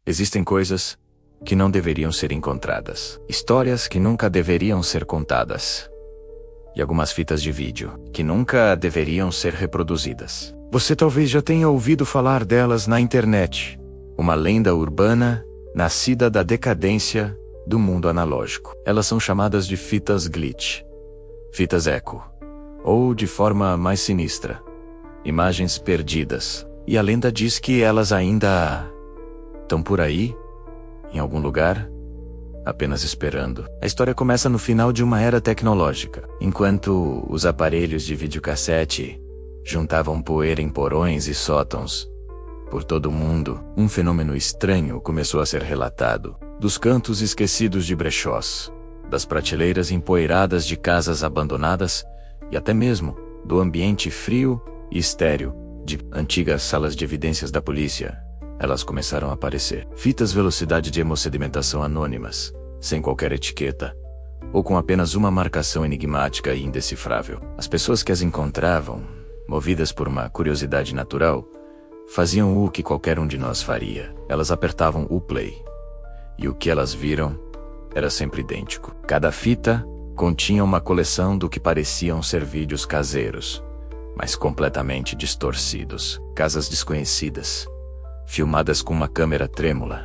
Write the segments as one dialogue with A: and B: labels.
A: Existem coisas que não deveriam ser encontradas, histórias que nunca deveriam ser contadas, e algumas fitas de vídeo que nunca deveriam ser reproduzidas. Você talvez já tenha ouvido falar delas na internet. Uma lenda urbana nascida da decadência do mundo analógico. Elas são chamadas de fitas glitch, fitas eco, ou de forma mais sinistra, imagens perdidas. E a lenda diz que elas ainda estão por aí, em algum lugar, apenas esperando. A história começa no final de uma era tecnológica. Enquanto os aparelhos de videocassete juntavam poeira em porões e sótãos por todo o mundo, um fenômeno estranho começou a ser relatado. Dos cantos esquecidos de brechós, das prateleiras empoeiradas de casas abandonadas e até mesmo do ambiente frio e estéril de antigas salas de evidências da polícia, elas começaram a aparecer. Fitas velocidade de hemossedimentação anônimas, sem qualquer etiqueta, ou com apenas uma marcação enigmática e indecifrável. As pessoas que as encontravam, movidas por uma curiosidade natural, faziam o que qualquer um de nós faria. Elas apertavam o play. E o que elas viram era sempre idêntico. Cada fita continha uma coleção do que pareciam ser vídeos caseiros, mas completamente distorcidos. Casas desconhecidas, filmadas com uma câmera trêmula,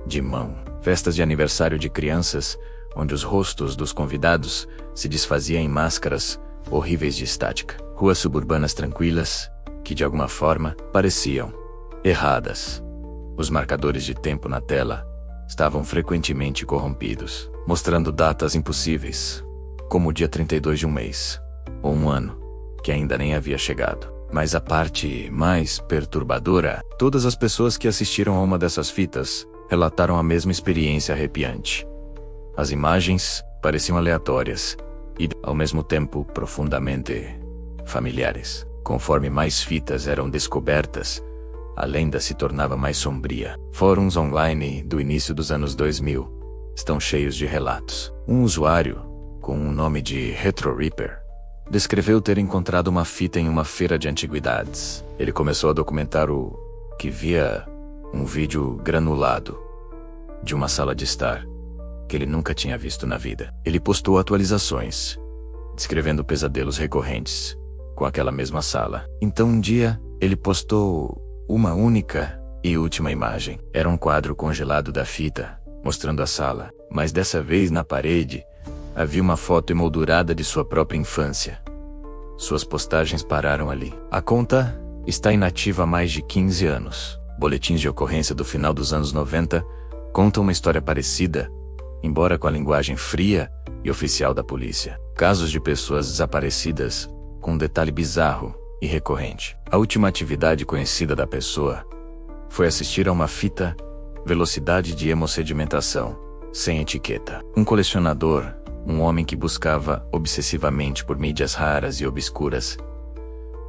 A: de mão. Festas de aniversário de crianças, onde os rostos dos convidados se desfaziam em máscaras horríveis de estática. Ruas suburbanas tranquilas, que de alguma forma pareciam erradas. Os marcadores de tempo na tela estavam frequentemente corrompidos, mostrando datas impossíveis, como o dia 32 de um mês, ou um ano, que ainda nem havia chegado. Mas a parte mais perturbadora, todas as pessoas que assistiram a uma dessas fitas relataram a mesma experiência arrepiante. As imagens pareciam aleatórias e, ao mesmo tempo, profundamente familiares. Conforme mais fitas eram descobertas, a lenda se tornava mais sombria. Fóruns online do início dos anos 2000 estão cheios de relatos. Um usuário, com o nome de Retro Reaper, descreveu ter encontrado uma fita em uma feira de antiguidades. Ele começou a documentar o que via um vídeo granulado de uma sala de estar que ele nunca tinha visto na vida. Ele postou atualizações, descrevendo pesadelos recorrentes com aquela mesma sala. Então um dia, ele postou uma única e última imagem. Era um quadro congelado da fita, mostrando a sala, mas dessa vez na parede havia uma foto emoldurada de sua própria infância. Suas postagens pararam ali. A conta está inativa há mais de 15 anos. Boletins de ocorrência do final dos anos 90 contam uma história parecida, embora com a linguagem fria e oficial da polícia. Casos de pessoas desaparecidas com um detalhe bizarro e recorrente. A última atividade conhecida da pessoa foi assistir a uma fita velocidade de hemossedimentação, sem etiqueta. Um colecionador, um homem que buscava obsessivamente por mídias raras e obscuras,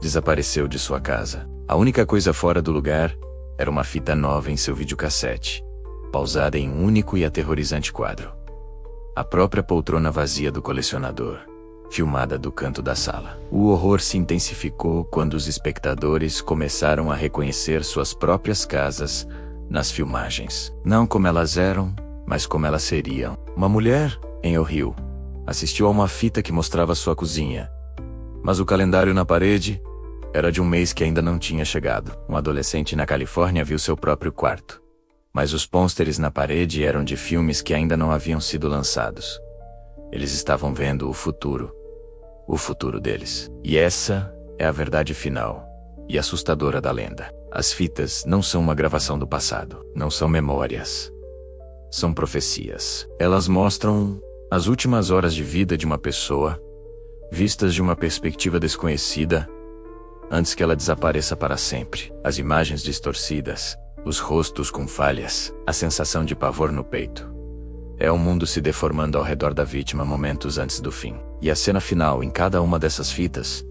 A: desapareceu de sua casa. A única coisa fora do lugar era uma fita nova em seu videocassete, pausada em um único e aterrorizante quadro. A própria poltrona vazia do colecionador, filmada do canto da sala. O horror se intensificou quando os espectadores começaram a reconhecer suas próprias casas nas filmagens. Não como elas eram, mas como elas seriam. Uma mulher, em Ohio, assistiu a uma fita que mostrava sua cozinha, mas o calendário na parede era de um mês que ainda não tinha chegado. Um adolescente na Califórnia viu seu próprio quarto, mas os pôsteres na parede eram de filmes que ainda não haviam sido lançados. Eles estavam vendo o futuro deles. E essa é a verdade final e assustadora da lenda. As fitas não são uma gravação do passado, não são memórias. São profecias. Elas mostram as últimas horas de vida de uma pessoa, vistas de uma perspectiva desconhecida, antes que ela desapareça para sempre. As imagens distorcidas, os rostos com falhas, a sensação de pavor no peito. É o mundo se deformando ao redor da vítima momentos antes do fim. E a cena final em cada uma dessas fitas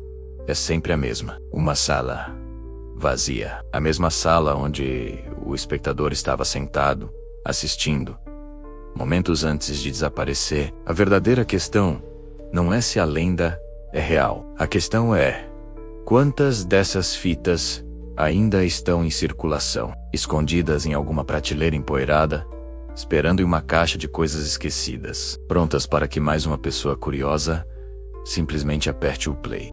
A: é sempre a mesma. Uma sala vazia. A mesma sala onde o espectador estava sentado, assistindo, momentos antes de desaparecer. A verdadeira questão não é se a lenda é real. A questão é: quantas dessas fitas ainda estão em circulação? escondidas em alguma prateleira empoeirada, esperando em uma caixa de coisas esquecidas, prontas para que mais uma pessoa curiosa simplesmente aperte o play.